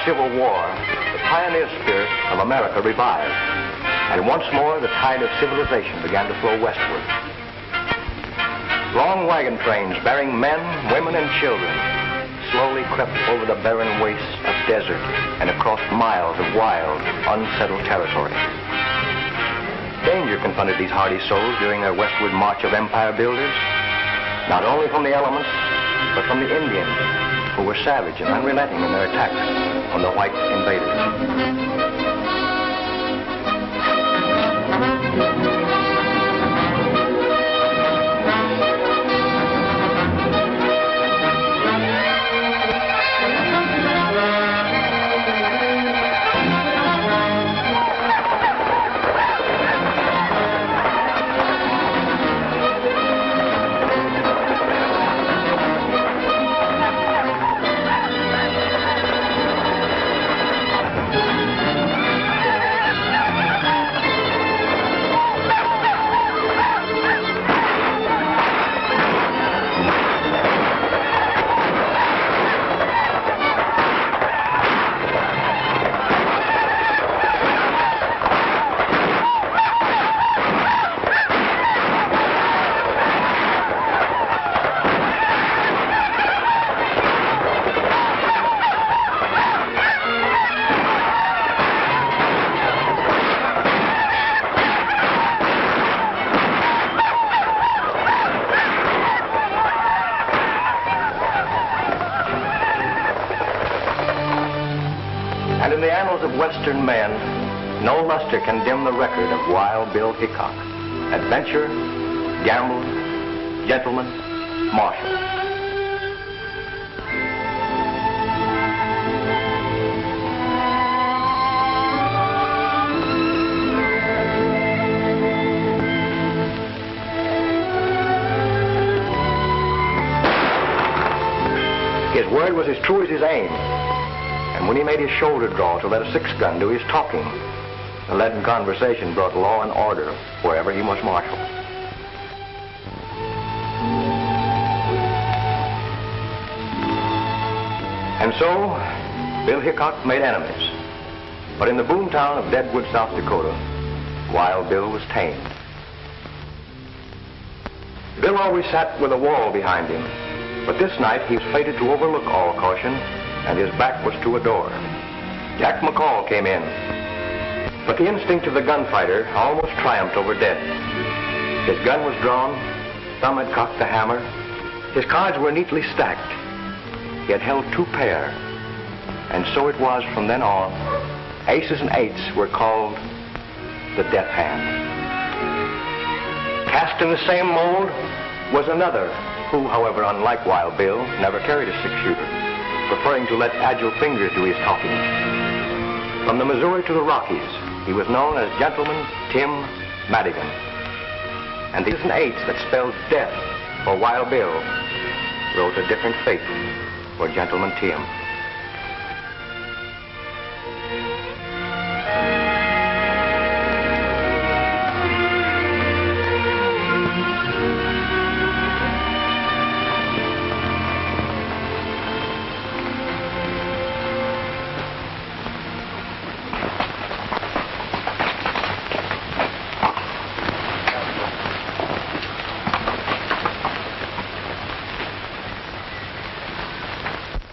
Civil War, the pioneer spirit of America revived, and once more the tide of civilization began to flow westward. Long wagon trains bearing men, women, and children slowly crept over the barren wastes of desert and across miles of wild, unsettled territory. Danger confronted these hardy souls during their westward march of empire builders, not only from the elements, but from the Indians, who were savage and unrelenting in their attacks on the white invaders. And in the annals of Western men, no luster can dim the record of Wild Bill Hickok, adventurer, gambler, gentleman, marshal. His word was as true as his aim. And when he made his shoulder draw to let a six-gun do his talking, the leaden conversation brought law and order wherever he was marshaled. And so, Bill Hickok made enemies. But in the boomtown of Deadwood, South Dakota, Wild Bill was tamed. Bill always sat with a wall behind him, but this night he was fated to overlook all caution, and his back was to a door. Jack McCall came in, but the instinct of the gunfighter almost triumphed over death. His gun was drawn, Thumb had cocked the hammer, his cards were neatly stacked. He had held two pair, and so it was from then on. Aces and eights were called the death hand. Cast in the same mold was another, who, however, unlike Wild Bill, never carried a six-shooter, preferring to let agile fingers do his talking. From the Missouri to the Rockies, he was known as Gentleman Tim Madigan. And these and eights that spelled death for Wild Bill wrote a different fate for Gentleman Tim.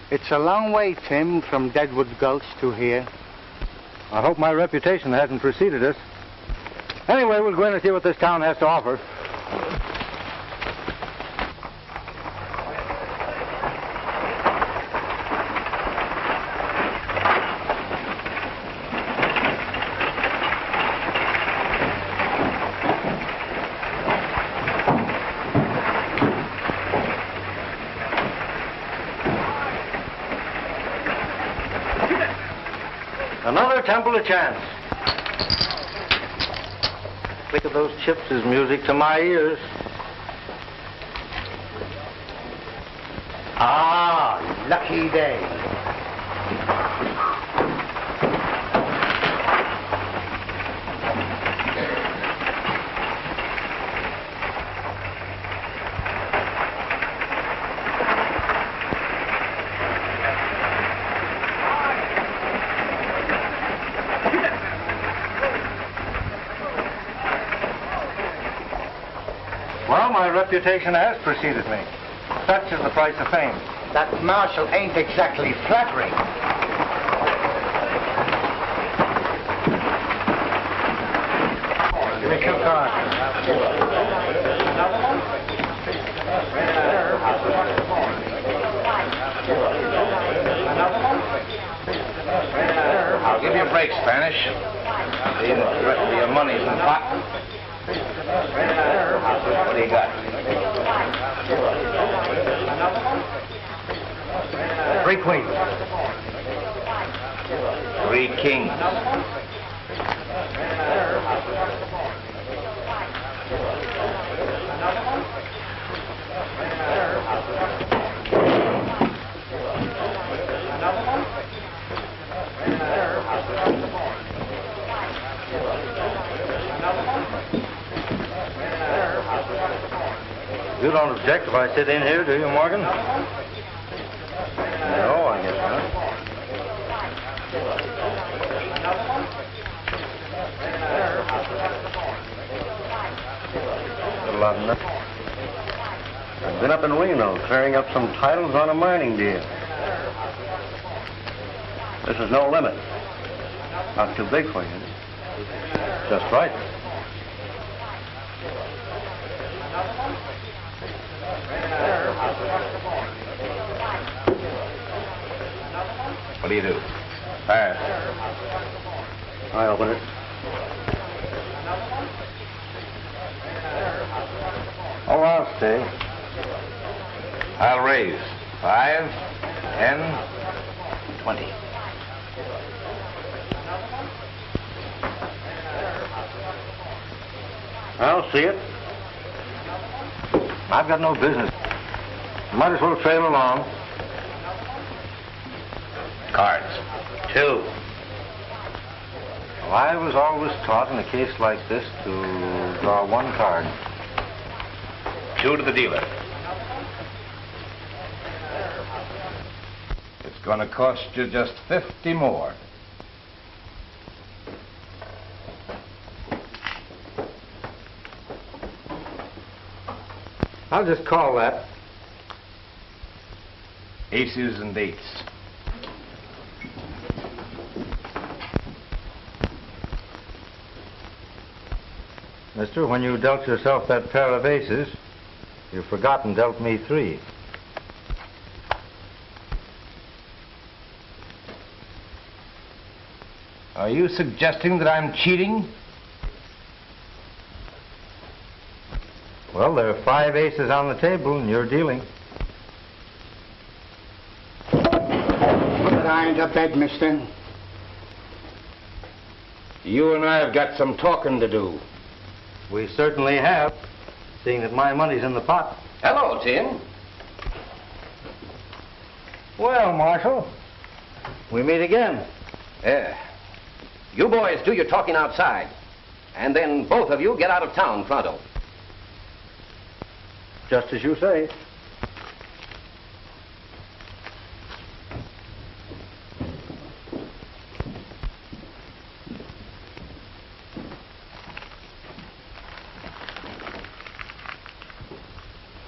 It's a long way, Tim, from Deadwood Gulch to here. I hope my reputation hasn't preceded us. Anyway, we'll go in and see what this town has to offer. Another temple of chance. The click of those chips is music to my ears. Ah, lucky day. Well, my reputation has preceded me. Such is the price of fame. That marshal ain't exactly flattering. Give me 2 cards. I'll give you a break, Spanish. The rest of your money's in the pot. What do you got? 3 queens. 3 kings. You don't object if I sit in here, do you, Morgan? No, I guess not. A lot of nothing. I've been up in Reno clearing up some titles on a mining deal. This is no limit. Not too big for you. Just right. What do you do? Pass. I open it. Oh, I'll stay. I'll raise. 5, 10, 20. I'll see it. I've got no business. Might as well trail along. Cards. 2. Well, I was always taught in a case like this to draw 1 card. 2 to the dealer. It's going to cost you just 50 more. I'll just call that. Aces and 8s. Mister, when you dealt yourself that pair of aces, you forgot and dealt me 3. Are you suggesting that I'm cheating? Well, there are 5 aces on the table, and you're dealing. Put that iron to bed, mister. You and I have got some talking to do. We certainly have, seeing that my money's in the pot. Hello, Tim. Well, Marshal, we meet again. You boys do your talking outside, and then both of you get out of town pronto. Just as you say.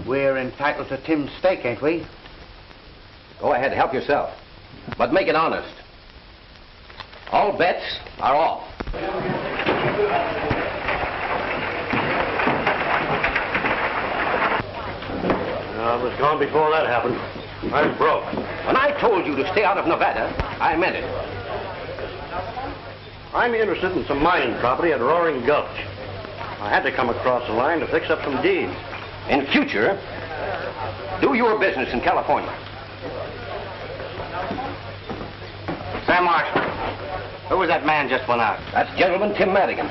We're entitled to Tim's stake, ain't we? Go ahead, help yourself, but make it honest. All bets are off. I was gone before that happened. I was broke. When I told you to stay out of Nevada, I meant it. I'm interested in some mining property at Roaring Gulch. I had to come across the line to fix up some deeds. In future, do your business in California. Sam Marshall. Who was that man just went out? That's Gentleman Tim Madigan.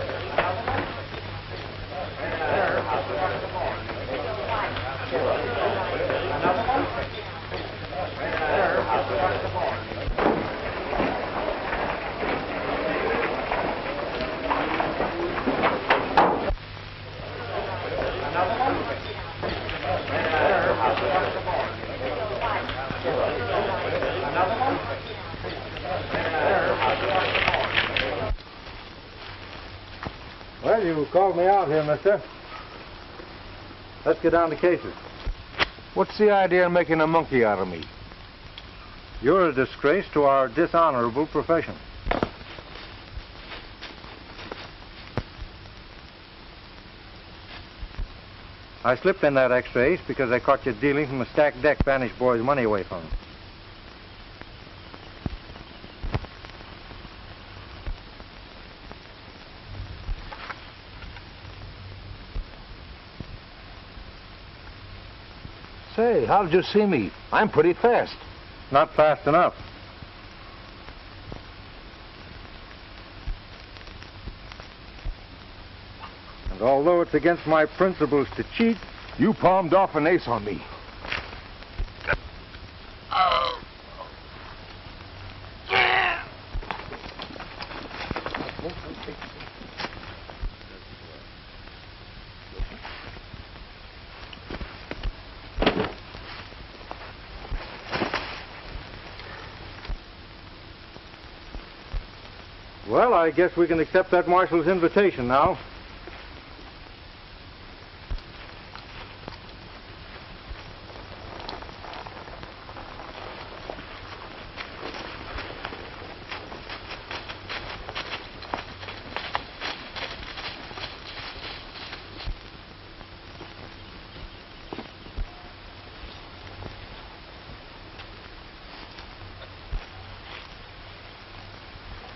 Well, you called me out here, mister. Let's get down to cases. What's the idea of making a monkey out of me? You're a disgrace to our dishonorable profession. I slipped in that extra ace because I caught you dealing from a stacked deck Spanish boy's money away from him. Say, how did you see me? I'm pretty fast. Not fast enough. And although it's against my principles to cheat, You palmed off an ace on me. well, I guess we can accept that marshal's invitation now.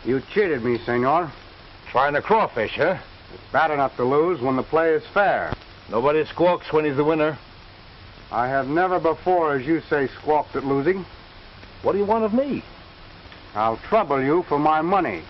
You cheated me, senor. Trying to crawfish, huh? It's bad enough to lose when the play is fair. Nobody squawks when he's the winner. I have never before, as you say, squawked at losing. What do you want of me? I'll trouble you for my money.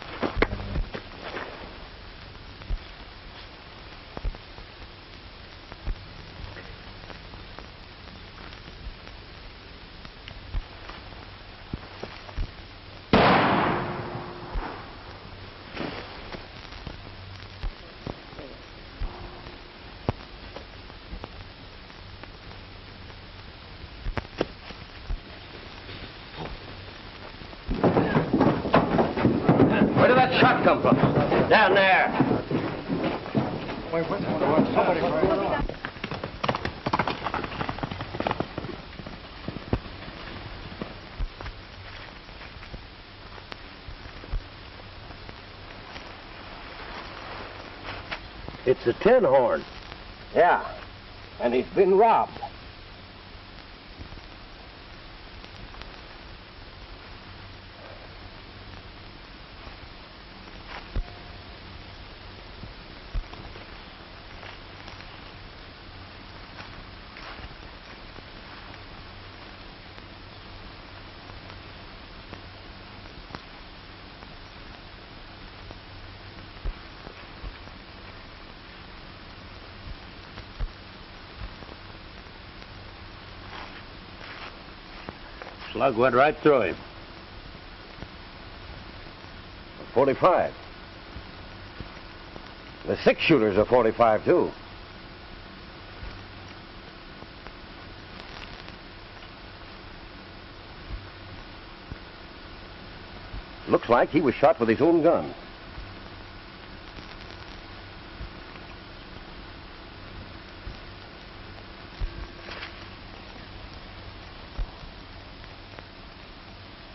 Where did that shot come from? Down there. Wait, somebody... It's a tin horn. Yeah. And he's been robbed. Slug went right through him. 45. The 6-shooter's a 45, too. Looks like he was shot with his own gun.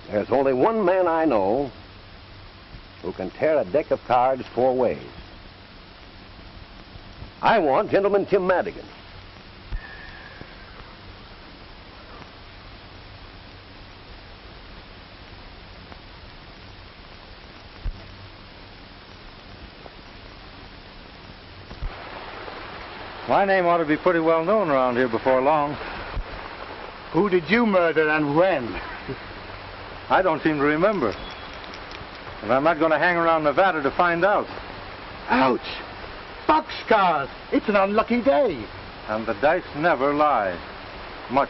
There's only one man I know who can tear a deck of cards 4 ways. I want Gentleman Tim Madigan. My name ought to be pretty well known around here before long. Who did you murder and when? I don't seem to remember. And I'm not going to hang around Nevada to find out. Ouch! Boxcars! It's an unlucky day. And the dice never lie. Much.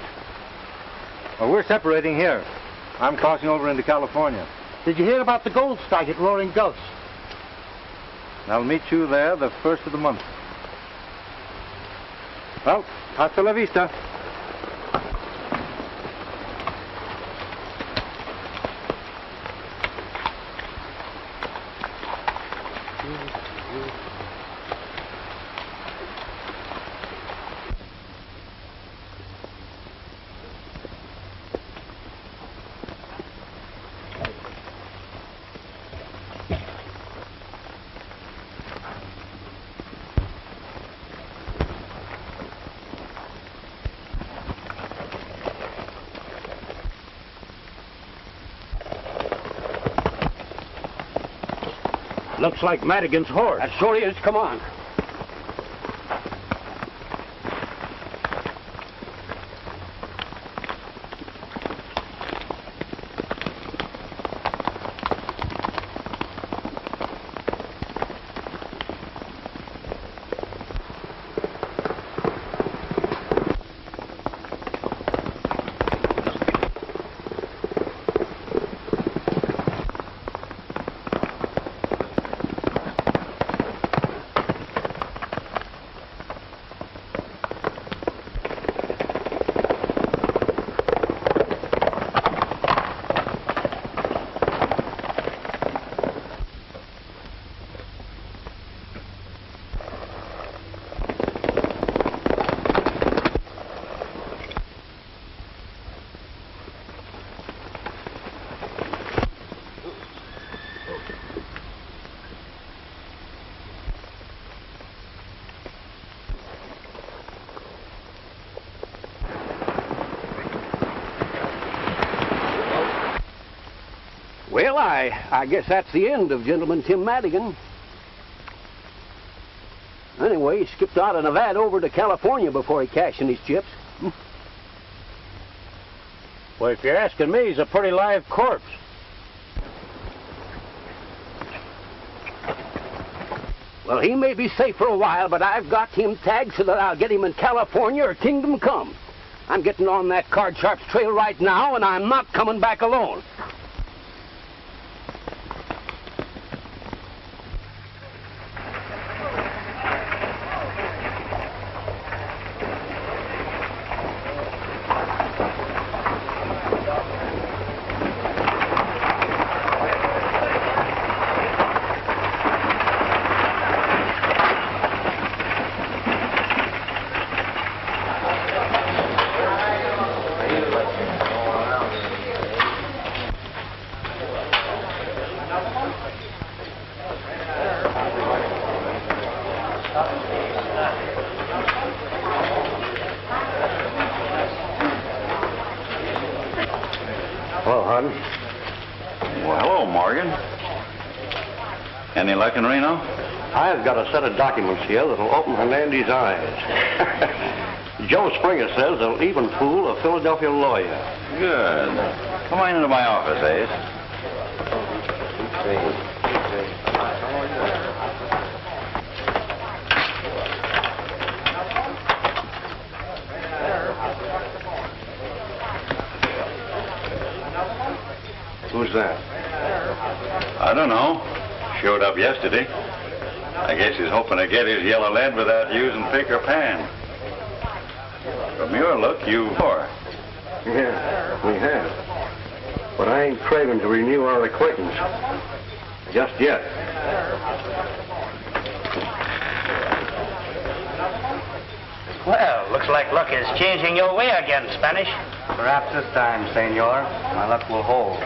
Well, we're separating here. I'm crossing over into California. Did you hear about the gold strike at Roaring Gulch? I'll meet you there the 1st of the month. Well, hasta la vista. Looks like Madigan's horse. That sure is. Come on. Well, I guess that's the end of Gentleman Tim Madigan. Anyway, he skipped out of Nevada over to California before he cashed in his chips. Well, if you're asking me, he's a pretty live corpse. Well, he may be safe for a while, but I've got him tagged so that I'll get him in California or kingdom come. I'm getting on that Card Sharp's trail right now, and I'm not coming back alone. Hello, hon. Well, hello, Morgan. Any luck in Reno? I've got a set of documents here that'll open Hernandy's eyes. Joe Springer says they'll even fool a Philadelphia lawyer. Good. Come on into my office, Ace. Who's that? I don't know. Showed up yesterday. I guess he's hoping to get his yellow lead without using pick or pan. From your look, you are. Yeah, we have. But I ain't craving to renew our acquaintance. Just yet. Well, looks like luck is changing your way again, Spanish. Perhaps this time, senor, my luck will hold.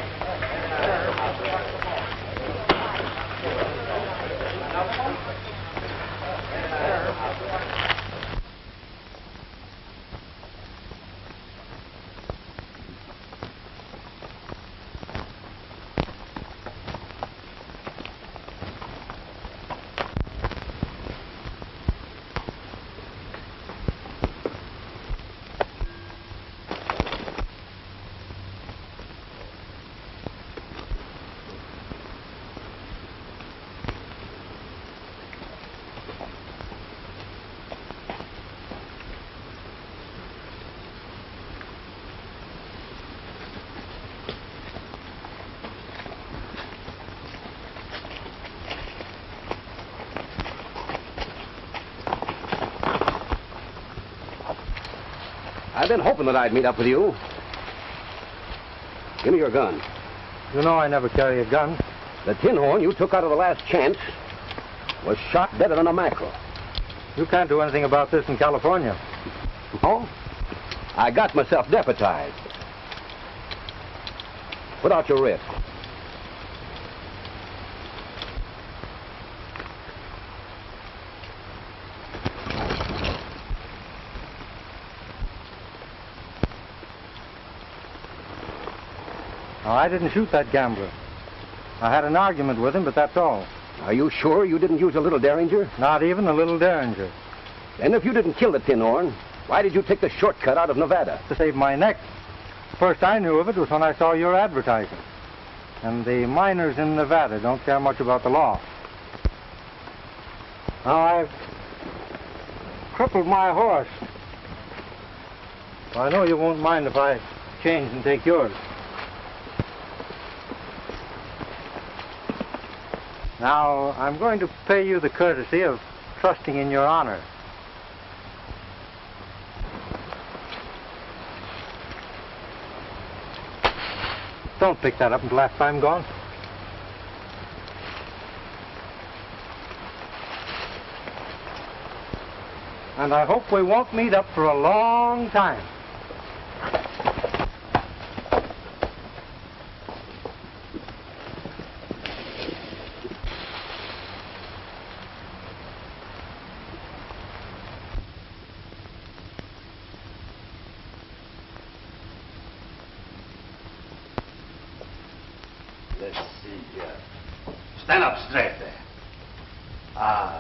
I've been hoping that I'd meet up with you. Give me your gun. You know I never carry a gun. The tin horn you took out of the last chance was shot deader than a mackerel. You can't do anything about this in California. Oh? I got myself deputized. Put out your wrist. Now, I didn't shoot that gambler. I had an argument with him, but that's all. Are you sure you didn't use a little derringer? Not even a little derringer. And if you didn't kill the tin horn, why did you take the shortcut out of Nevada? To save my neck. First I knew of it was when I saw your advertising. And the miners in Nevada don't care much about the law. Now I've crippled my horse. Well, I know you won't mind if I change and take yours. Now, I'm going to pay you the courtesy of trusting in your honor. Don't pick that up until after I'm gone. And I hope we won't meet up for a long time. Let's see. Stand up straight there.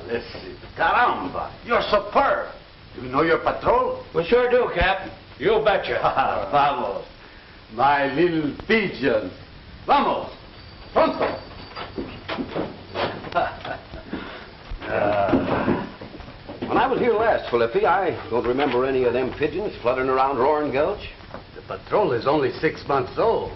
Let's see. Caramba, you're superb. Do you know your patrol? We sure do, Cap. You betcha. Vamos. My little pigeon. Vamos. Pronto. When I was here last, Felipe, I don't remember any of them pigeons fluttering around Roaring Gulch. The patrol is only 6 months old,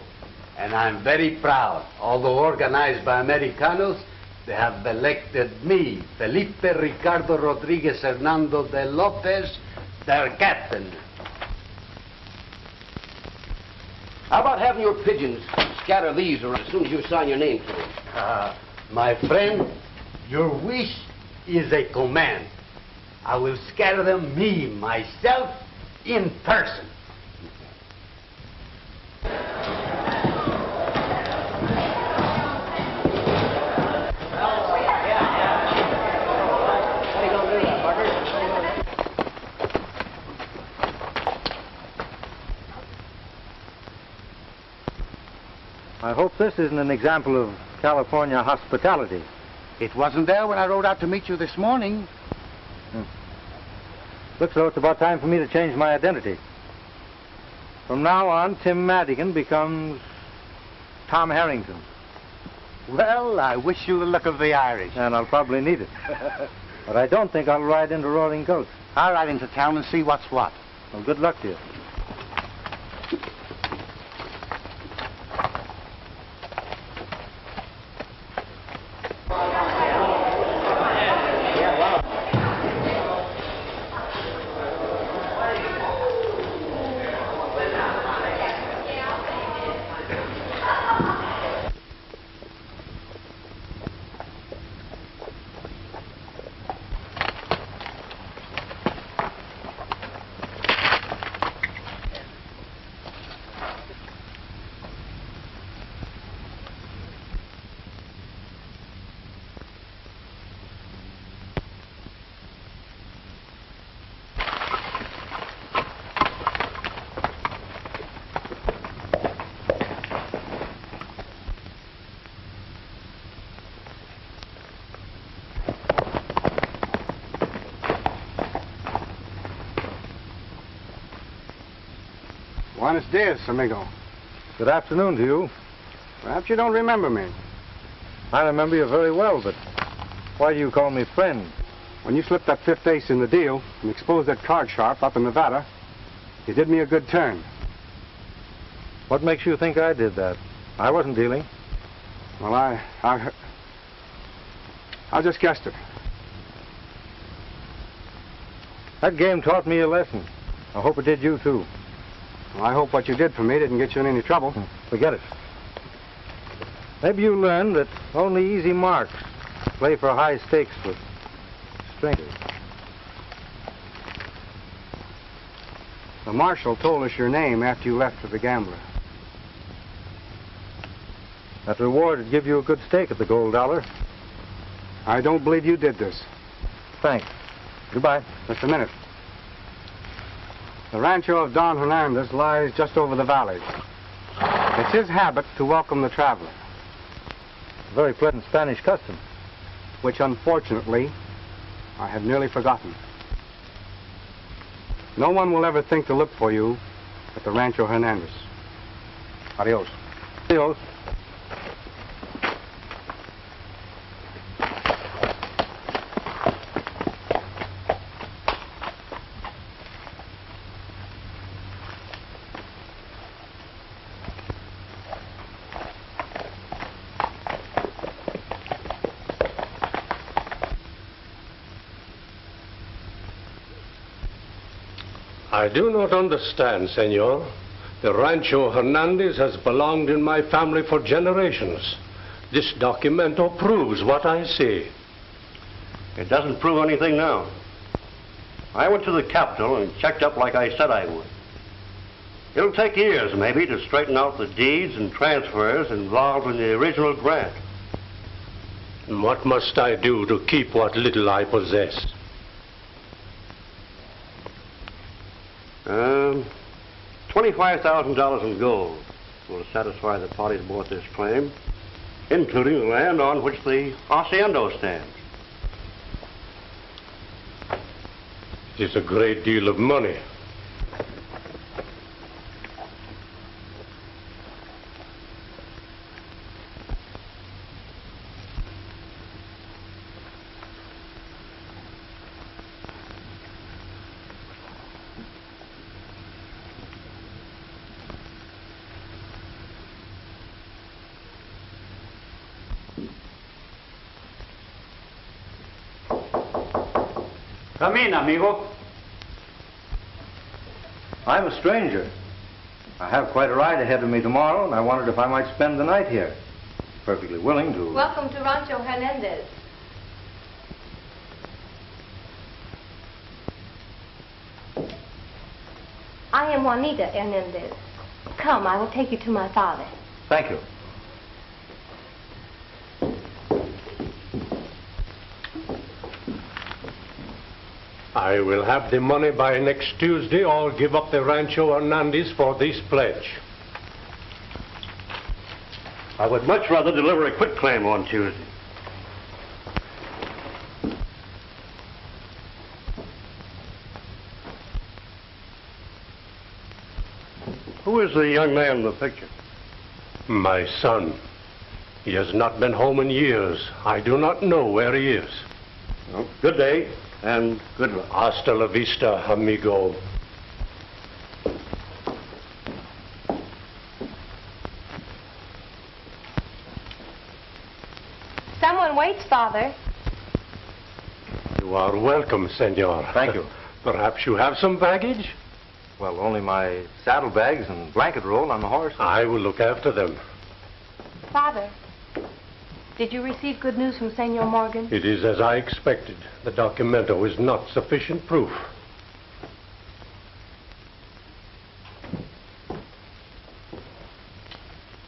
and I'm very proud. Although organized by Americanos, they have elected me, Felipe Ricardo Rodriguez Hernando de Lopez, their captain. How about having your pigeons scatter these around as soon as you sign your name to them? My friend, your wish is a command. I will scatter them myself, in person. I hope this isn't an example of California hospitality. It wasn't there when I rode out to meet you this morning. Looks though it's about time for me to change my identity. From now on, Tim Madigan becomes Tom Harrington. Well, I wish you the luck of the Irish. And I'll probably need it. But I don't think I'll ride into Roaring Gulch. I'll ride into town and see what's what. Well, good luck to you. Buenos dias, amigo. Good afternoon to you. Perhaps you don't remember me. I remember you very well, but why do you call me friend? When you slipped that fifth ace in the deal and exposed that card sharp up in Nevada, you did me a good turn. What makes you think I did that? I wasn't dealing. Well, I just guessed it. That game taught me a lesson. I hope it did you, too. Well, I hope what you did for me didn't get you in any trouble. Forget it. Maybe you learned that only easy marks play for high stakes with strangers. The marshal told us your name after you left for the gambler. That reward would give you a good stake at the gold dollar. I don't believe you did this. Thanks. Goodbye. Just a minute. The rancho of Don Hernandez lies just over the valley. It's his habit to welcome the traveler. Very pleasant Spanish custom. which unfortunately I have nearly forgotten. No one will ever think to look for you at the Rancho Hernandez. Adios. Adios. I do not understand, senor. The Rancho Hernandez has belonged in my family for generations. This documento proves what I say. It doesn't prove anything now. I went to the Capitol and checked up like I said I would. It'll take years, maybe, to straighten out the deeds and transfers involved in the original grant. And what must I do to keep what little I possess? $25,000 in gold will satisfy the parties bought this claim, including the land on which the hacienda stands. It is a great deal of money. Come in, amigo. I'm a stranger. I have quite a ride ahead of me tomorrow, and I wondered if I might spend the night here. Perfectly willing to. Welcome to Rancho Hernandez. I am Juanita Hernandez. Come, I will take you to my father. Thank you. I will have the money by next Tuesday or give up the Rancho Hernandez for this pledge. I would much rather deliver a quitclaim on Tuesday. Who is the young man in the picture? My son. He has not been home in years. I do not know where he is. Well, good day and good luck. Hasta la vista, amigo. Someone waits, Father. You are welcome, senor. Thank you. Perhaps you have some baggage? Well, only my saddlebags and blanket roll on the horse. I will look after them. Father, did you receive good news from Senor Morgan? It is as I expected. The documento is not sufficient proof.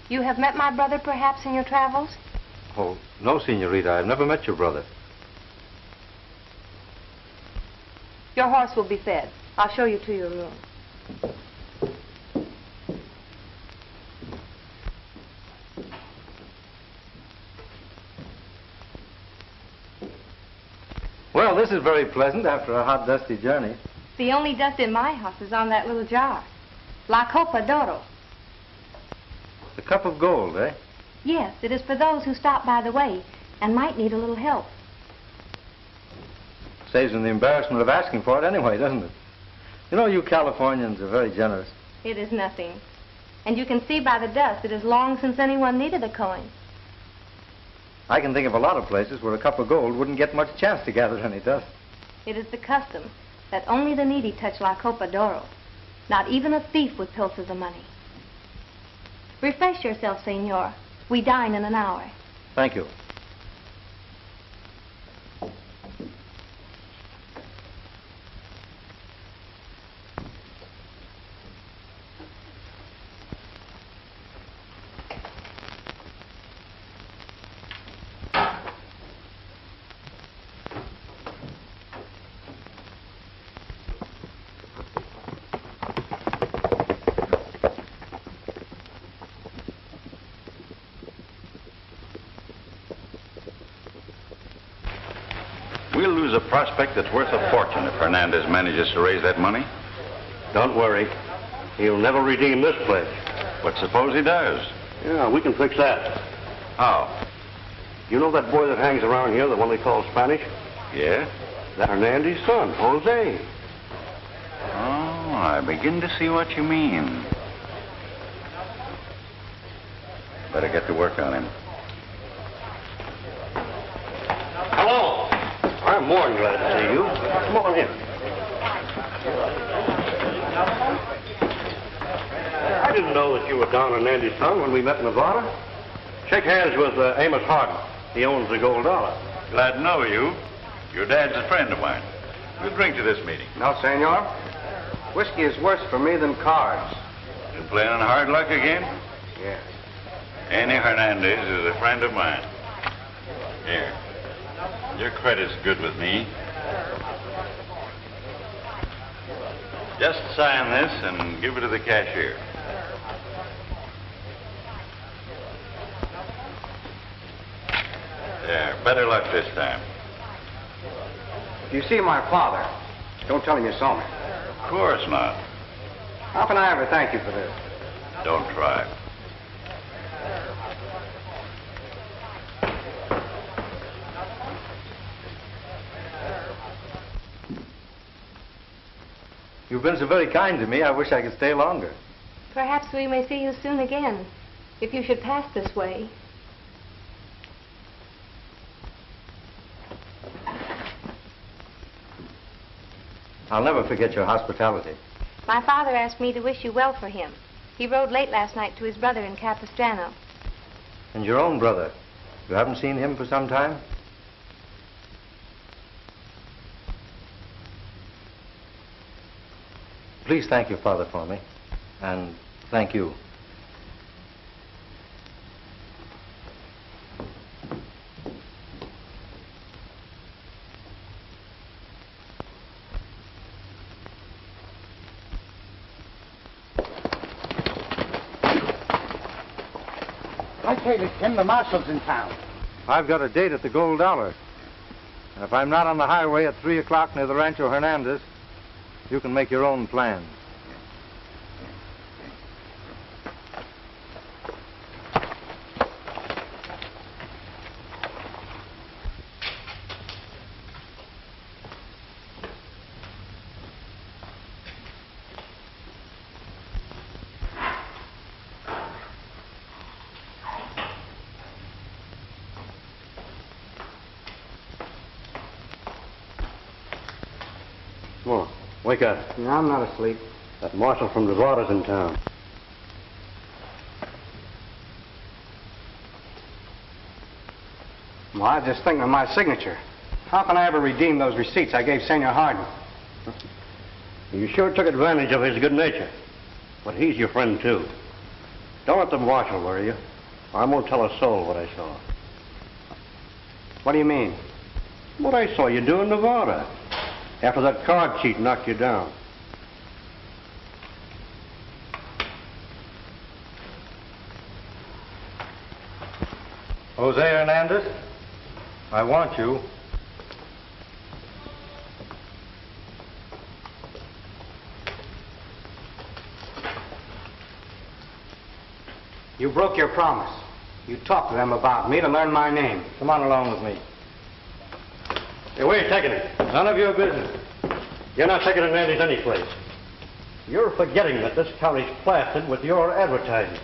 You have met my brother, perhaps, in your travels? Oh, no, Senorita. I've never met your brother. Your horse will be fed. I'll show you to your room. Well, this is very pleasant after a hot, dusty journey. The only dust in my house is on that little jar. La Copa d'Oro. The cup of gold, eh? Yes, it is for those who stop by the way and might need a little help. Saves them the embarrassment of asking for it anyway, doesn't it? You know, you Californians are very generous. It is nothing. And you can see by the dust it is long since anyone needed a coin. I can think of a lot of places where a cup of gold wouldn't get much chance to gather any dust. It is the custom that only the needy touch La Copa d'Oro. Not even a thief would pilfer the money. Refresh yourself, Senor. We dine in an hour. Thank you. We'll lose a prospect that's worth a fortune if Hernandez manages to raise that money. Don't worry. He'll never redeem this pledge. But suppose he does? Yeah, we can fix that. How? You know that boy that hangs around here, the one they call Spanish? Yeah? That's Hernandez's son, Jose. Oh, I begin to see what you mean. Better get to work on him. Hello. I'm more than glad to see you. Come on in. I didn't know that you were Don Hernandez's son when we met in Nevada. Shake hands with Amos Hardin. He owns the Gold Dollar. Glad to know you. Your dad's a friend of mine. We'll drink to this meeting. No, senor. Whiskey is worse for me than cards. You playing on hard luck again? Yes. Annie Hernandez is a friend of mine. Here. Your credit's good with me. Just sign this and give it to the cashier. There, better luck this time. If you see my father, don't tell him you saw me. Of course not. How can I ever thank you for this? Don't try. You've been so very kind to me, I wish I could stay longer. Perhaps we may see you soon again, if you should pass this way. I'll never forget your hospitality. My father asked me to wish you well for him. He rode late last night to his brother in Capistrano. And your own brother. You haven't seen him for some time? Please thank your father for me. And thank you. I tell you, Tim, the marshal's in town. I've got a date at the Gold Dollar. And if I'm not on the highway at 3 o'clock near the Rancho Hernandez, you can make your own plans. Come on, wake up. No, I'm not asleep. That marshal from Nevada's in town. Well, I was just thinking of my signature. How can I ever redeem those receipts I gave Senor Hardin? You sure took advantage of his good nature. But he's your friend, too. Don't let the marshal worry you. I won't tell a soul what I saw. What do you mean? What I saw you do in Nevada. After that card cheat knocked you down. Jose Hernandez, I want you. You broke your promise. You talked to them about me to learn my name. Come on along with me. Hey, where are you taking it? None of your business. You're not taking Hernandez any place. You're forgetting that this county's plastered with your advertising.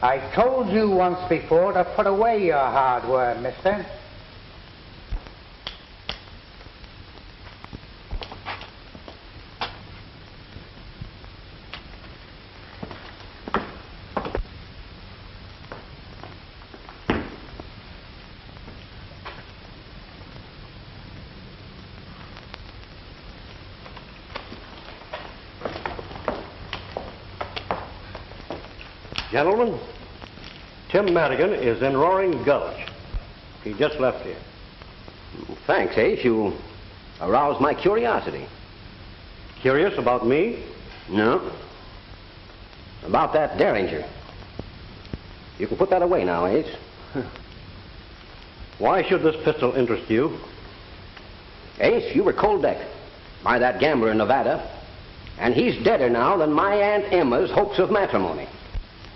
I told you once before to put away your hardware, mister. Gentlemen, Tim Madigan is in Roaring Gulch. He just left here. Thanks, Ace. You aroused my curiosity. Curious about me? No. About that Derringer. You can put that away now, Ace. Why should this pistol interest you? Ace, you were cold-decked by that gambler in Nevada, and he's deader now than my Aunt Emma's hopes of matrimony.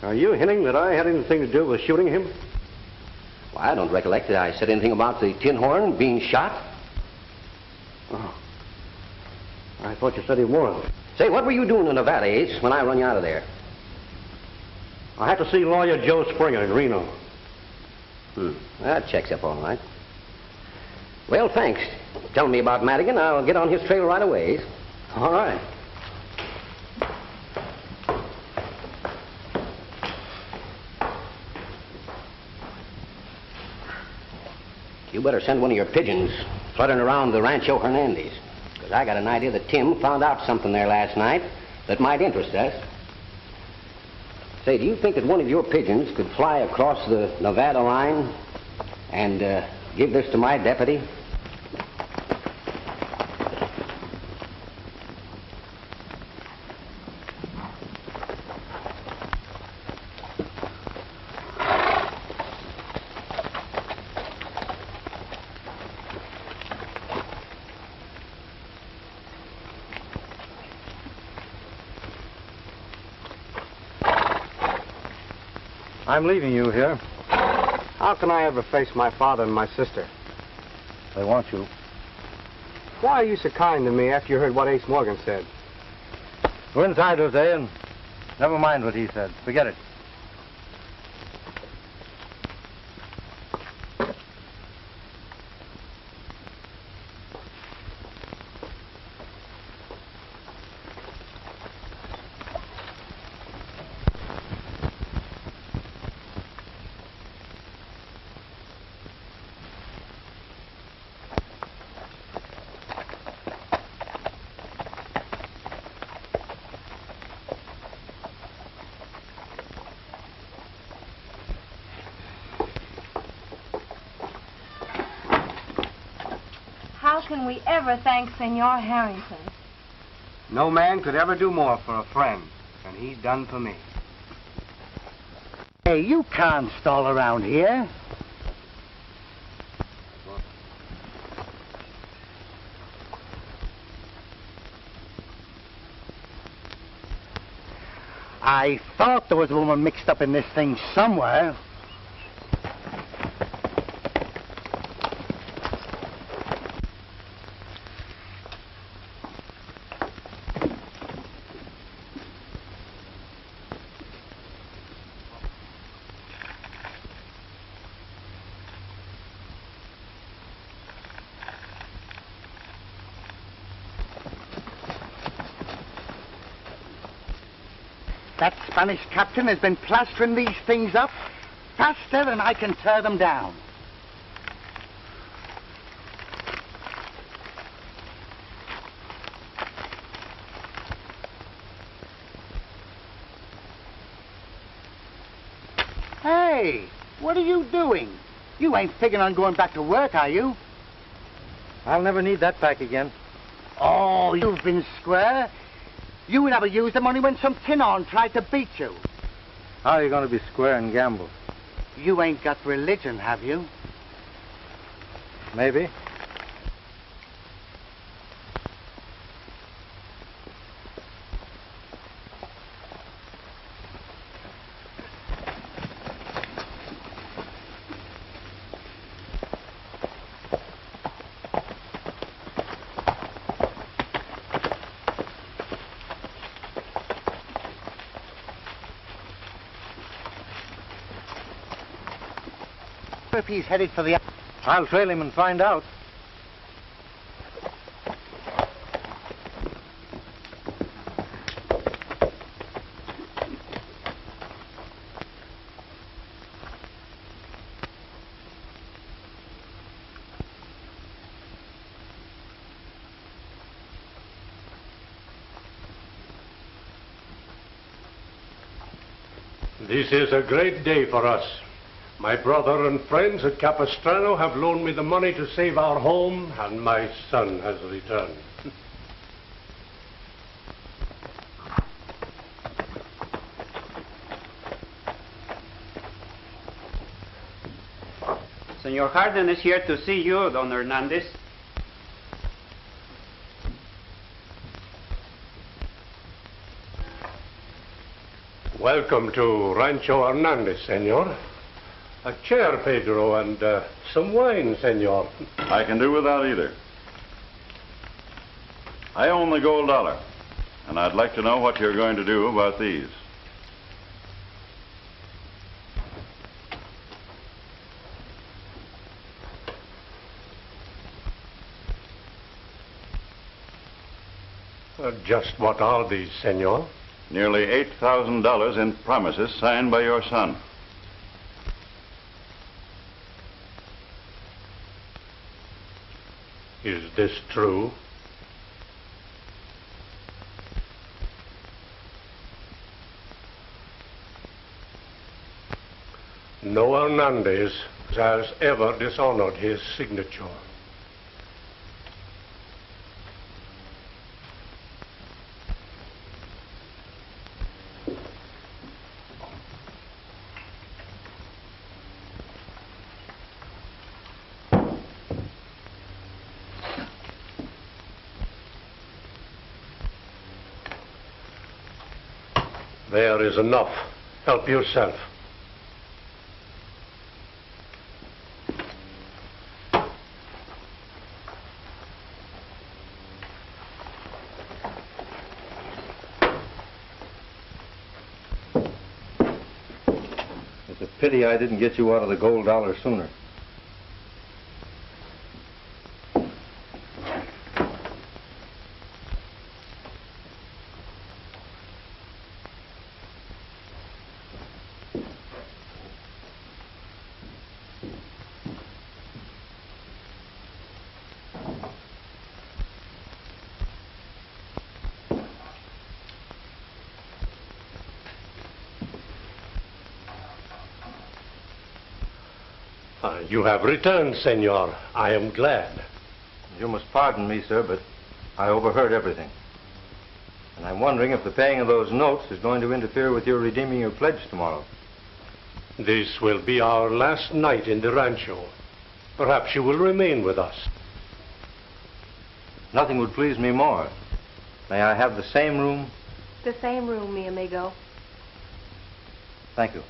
Are you hinting that I had anything to do with shooting him? Well, I don't recollect that I said anything about the tin horn being shot. Oh. I thought you said he was. Say, what were you doing in Nevada, Ace, when I run you out of there? I had to see lawyer Joe Springer in Reno. That checks up all right. Well, thanks. Tell me about Madigan. I'll get on his trail right away, Ace. All right. You better send one of your pigeons fluttering around the Rancho Hernandez, because I got an idea that Tim found out something there last night that might interest us. Say, do you think that one of your pigeons could fly across the Nevada line and give this to my deputy? I'm leaving you here. How can I ever face my father and my sister? They want you. Why are you so kind to me after you heard what Ace Morgan said? We're insiders, eh? And never mind what he said. Forget it. How can we ever thank Senor Harrington? No man could ever do more for a friend than he's done for me. Hey, you can't stall around here. I thought there was a woman mixed up in this thing somewhere. That Spanish captain has been plastering these things up faster than I can tear them down. Hey, what are you doing? You ain't figuring on going back to work, are you? I'll never need that back again. Oh, you've been square. You never used them only when some tin horn tried to beat you. How are you going to be square and gamble? You ain't got religion, have you? Maybe. If he's headed for the... I'll trail him and find out. This is a great day for us. My brother and friends at Capistrano have loaned me the money to save our home, and my son has returned. Senor Harden is here to see you, Don Hernandez. Welcome to Rancho Hernandez, senor. A chair, Pedro, and some wine, senor. I can do without either. I own the gold dollar, and I'd like to know what you're going to do about these. Just what are these, senor? Nearly $8,000 in promises signed by your son. Is this true? No Hernandez has ever dishonored his signature. There is enough. Help yourself. It's a pity I didn't get you out of the gold dollar sooner. You have returned, senor. I am glad. You must pardon me, sir, but I overheard everything. And I'm wondering if the paying of those notes is going to interfere with your redeeming your pledge tomorrow. This will be our last night in the rancho. Perhaps you will remain with us. Nothing would please me more. May I have the same room? The same room, mi amigo. Thank you.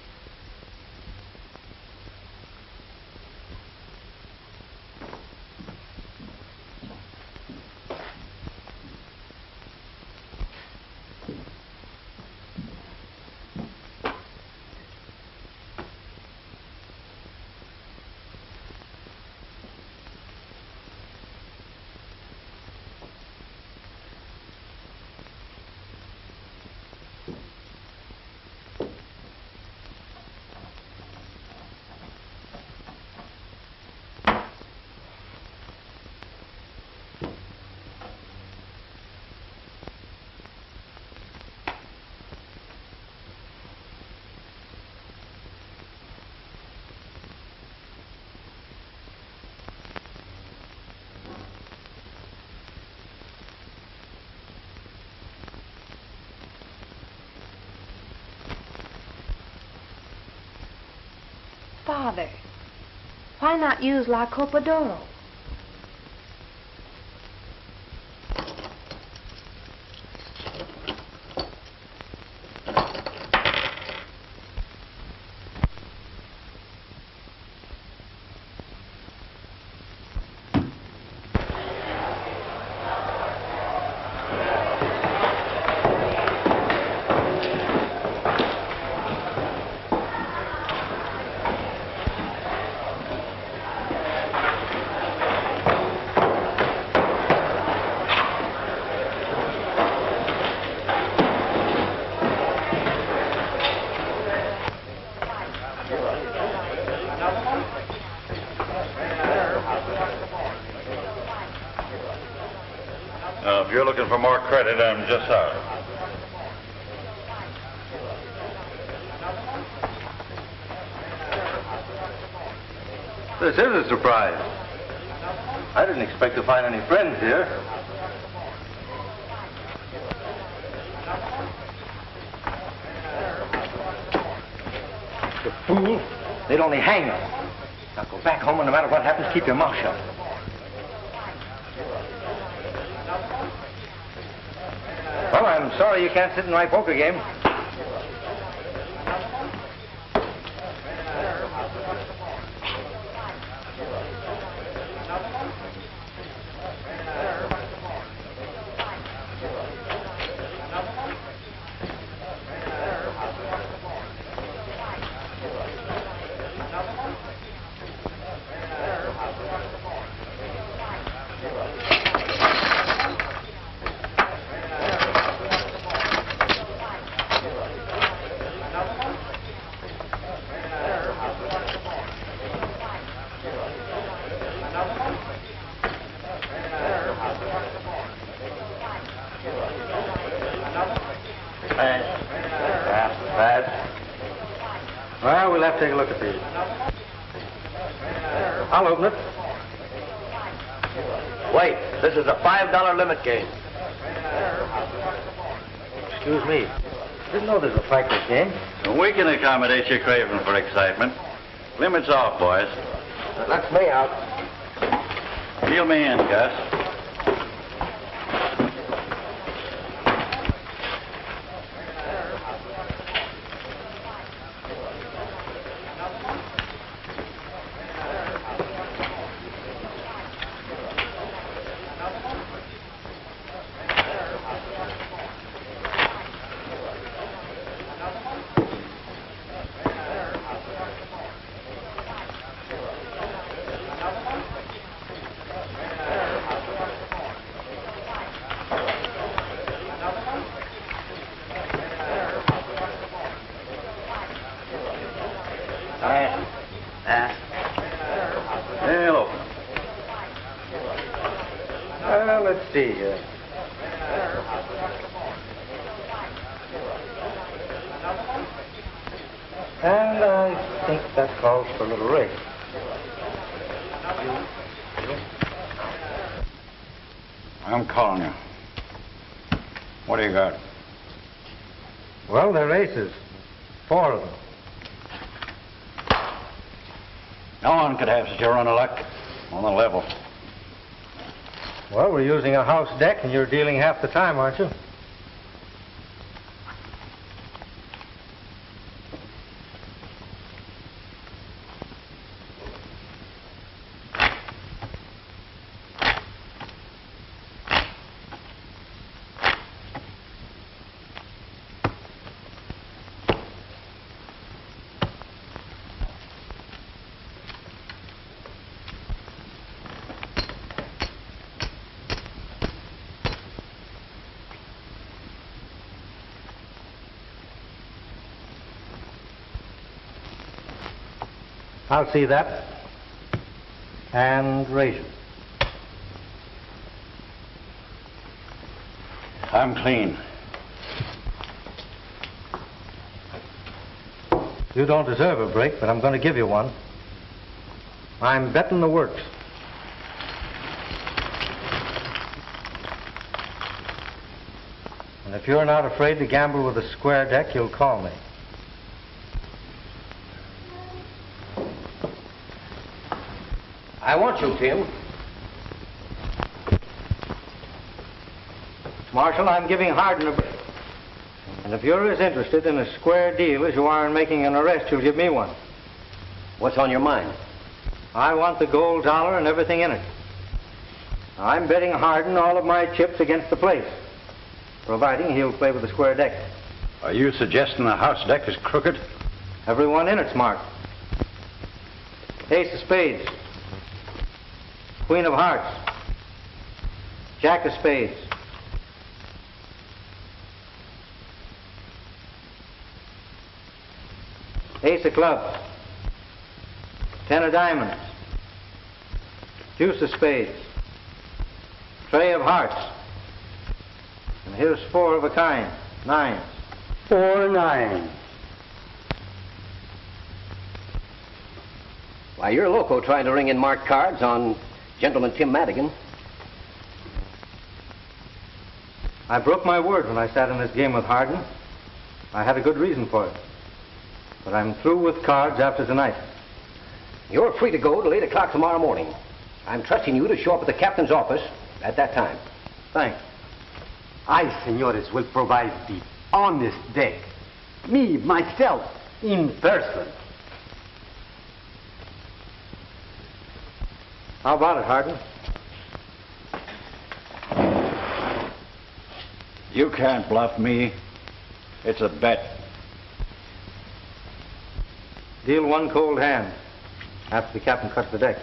Father, why not use La Copa d'Oro? If you're looking for more credit, I'm just out. This is a surprise. I didn't expect to find any friends here. The fool. They'd only hang us. Now go back home and no matter what happens, keep your mouth shut. Well, I'm sorry you can't sit in my poker game. Well, we'll have to take a look at these. I'll open it. Wait, this is a $5 limit game. Excuse me. Didn't know this was a practice game. We can accommodate your craving for excitement. Limits off, boys. That's me out. Deal me in, Gus. Let's see here. And I think that calls for a little race. I'm calling you. What do you got? Well, they're aces. 4 of them. No one could have such a run of luck on the level. Well, we're using a house deck, and you're dealing half the time, aren't you? I'll see that. And raise it. I'm clean. You don't deserve a break, but I'm going to give you one. I'm betting the works. And if you're not afraid to gamble with a square deck, you'll call me. I want you, Tim. Marshal, I'm giving Hardin a break. And if you're as interested in a square deal as you are in making an arrest, you'll give me one. What's on your mind? I want the gold dollar and everything in it. I'm betting Hardin all of my chips against the place, providing he'll play with the square deck. Are you suggesting the house deck is crooked? Everyone in it's marked. Ace of spades. Queen of hearts. Jack of spades. Ace of clubs. 10 of diamonds. Deuce of spades. Trey of hearts. And here's 4 of a kind. 9s. 4 9s. Why, you're loco trying to ring in marked cards on Gentleman Tim Madigan. I broke my word when I sat in this game with Hardin. I had a good reason for it. But I'm through with cards after tonight. You're free to go till 8 o'clock tomorrow morning. I'm trusting you to show up at the captain's office at that time. Thanks. I, senores, will provide the honest deck. Me, myself, in person. How about it, Hardin? You can't bluff me. It's a bet. Deal one cold hand after the captain cuts the deck.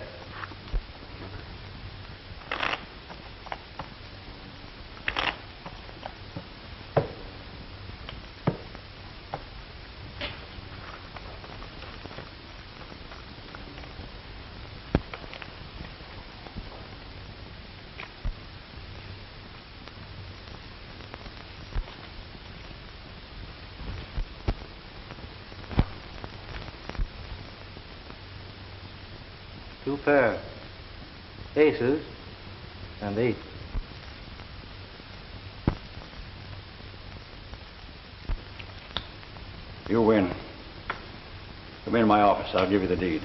Two pair. Aces and eight. You win. Come into my office. I'll give you the deed.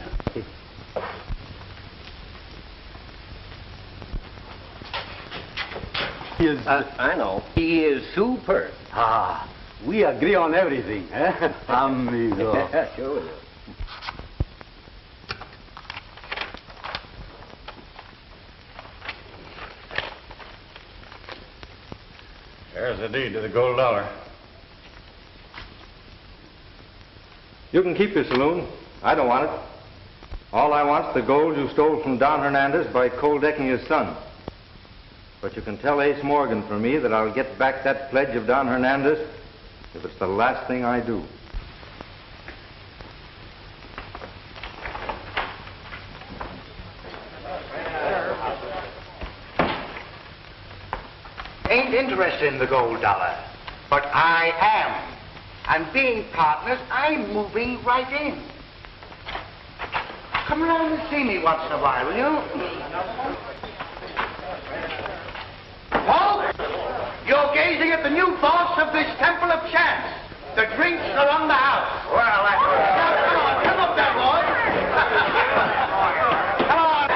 He is... I know. He is superb. Ah, we agree on everything, eh? Amigo. Yeah, sure we do. There's the deed to the gold dollar. You can keep your saloon. I don't want it. All I want's the gold you stole from Don Hernandez by cold decking his son. But you can tell Ace Morgan for me that I'll get back that pledge of Don Hernandez if it's the last thing I do. Ain't interested in the gold dollar, but I am. And being partners, I'm moving right in. Come around and see me once in a while, will you? Paul, you're gazing at the new boss of this Temple of Chance. The drinks are on the house. Well, that's... Now, come up there, boy. Come on.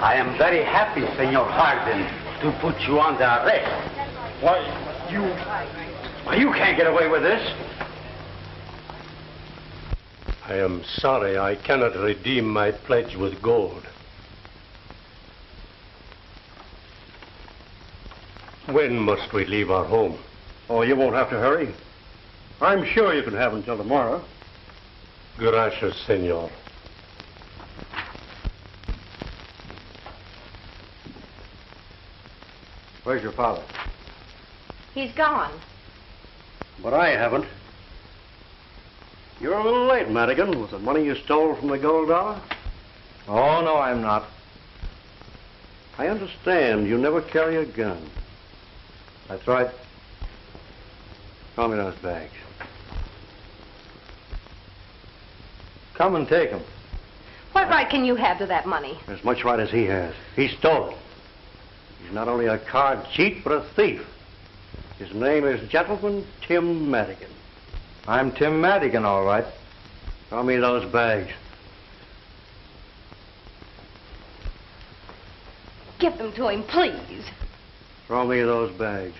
I am very happy, Senor Hardin, to put you under arrest. Why, you can't get away with this. I am sorry I cannot redeem my pledge with gold. When must we leave our home? Oh, you won't have to hurry. I'm sure you can have until tomorrow. Gracias, senor. Where's your father? He's gone. But I haven't. You're a little late, Madigan, with the money you stole from the gold dollar. Oh, no, I'm not. I understand you never carry a gun. That's right. Call me those bags. Come and take them. What right can you have to that money? As much right as he has. He stole it. He's not only a card cheat, but a thief. His name is Gentleman Tim Madigan. I'm Tim Madigan, all right. Throw me those bags. Give them to him, please. Throw me those bags.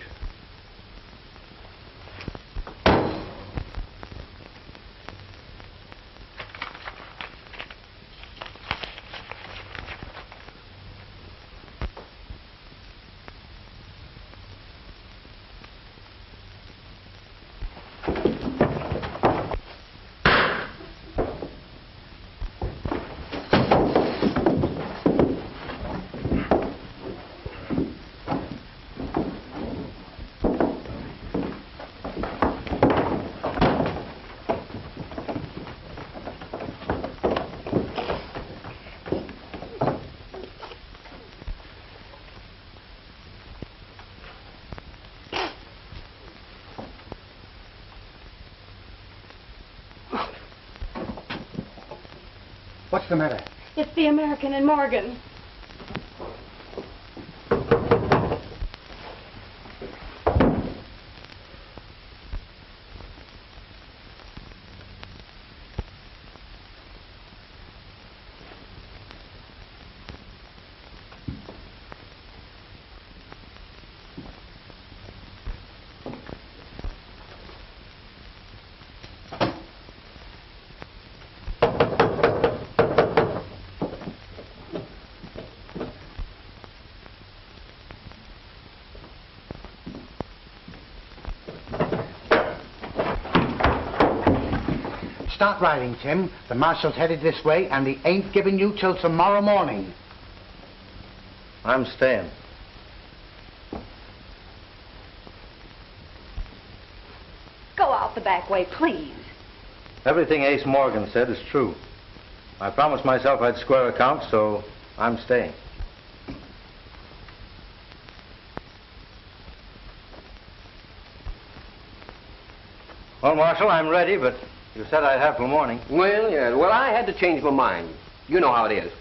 What's the matter? It's the American and Morgan. Start riding, Tim. The marshal's headed this way, and he ain't giving you till tomorrow morning. I'm staying. Go out the back way, please. Everything Ace Morgan said is true. I promised myself I'd square accounts, so I'm staying. Well, Marshal, I'm ready, but you said I'd have till morning. Well, yeah. Well, I had to change my mind. You know how it is.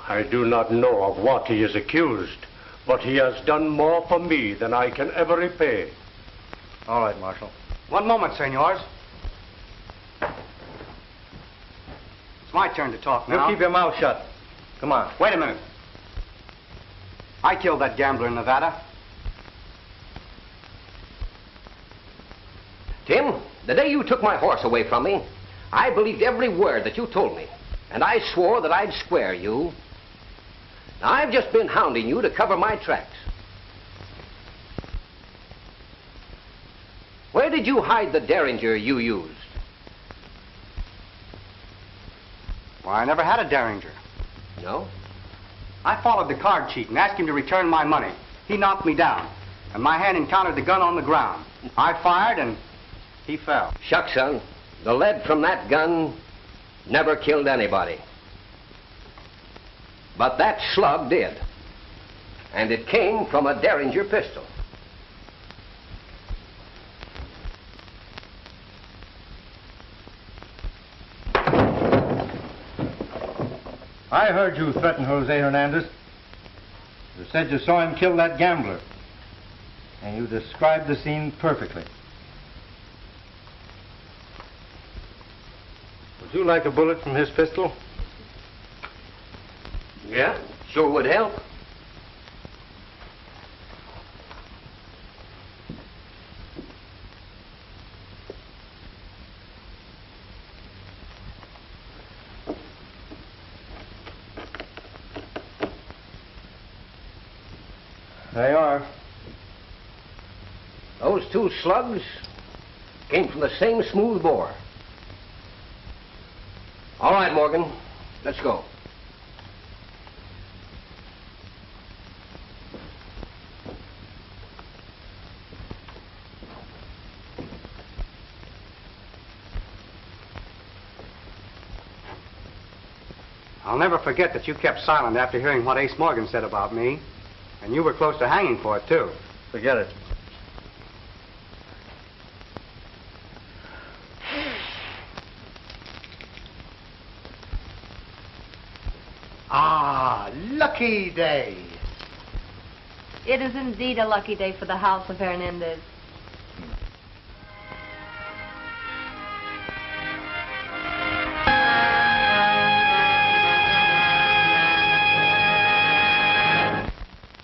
I do not know of what he is accused, but he has done more for me than I can ever repay. All right, Marshal. One moment, senors. It's my turn to talk now. You keep your mouth shut. Come on. Wait a minute. I killed that gambler in Nevada. Tim, the day you took my horse away from me, I believed every word that you told me, and I swore that I'd square you. Now, I've just been hounding you to cover my tracks. Where did you hide the derringer you used? Well, I never had a derringer. No? I followed the card cheat and asked him to return my money. He knocked me down, and my hand encountered the gun on the ground. I fired, and he fell. Shucks, son. The lead from that gun never killed anybody. But that slug did. And it came from a derringer pistol. I heard you threaten Jose Hernandez. You said you saw him kill that gambler. And you described the scene perfectly. Would you like a bullet from his pistol? Yeah, sure would help. They are. Those two slugs came from the same smooth bore. All right, Morgan, let's go. I'll never forget that you kept silent after hearing what Ace Morgan said about me. And you were close to hanging for it, too. Forget it. Ah, lucky day. It is indeed a lucky day for the house of Hernandez.